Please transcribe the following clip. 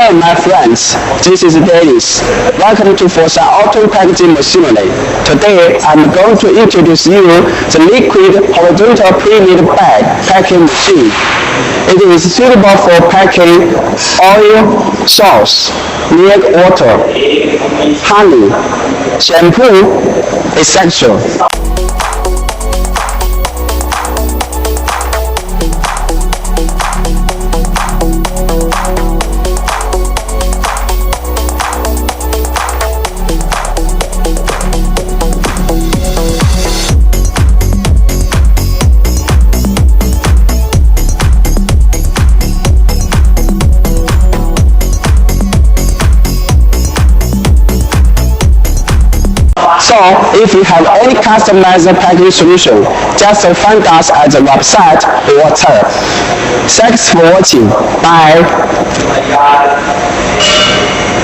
Hello my friends, this is Dennis. Welcome to佛山Auto Packaging Machinery. Today I'm going to introduce you the liquid horizontal premade bag packing machine. It is suitable for packing oil, sauce, milk water, honey, shampoo, etc. So, if you have any customized packaging solution, just find us at the website or WhatsApp. Thanks for watching. Bye.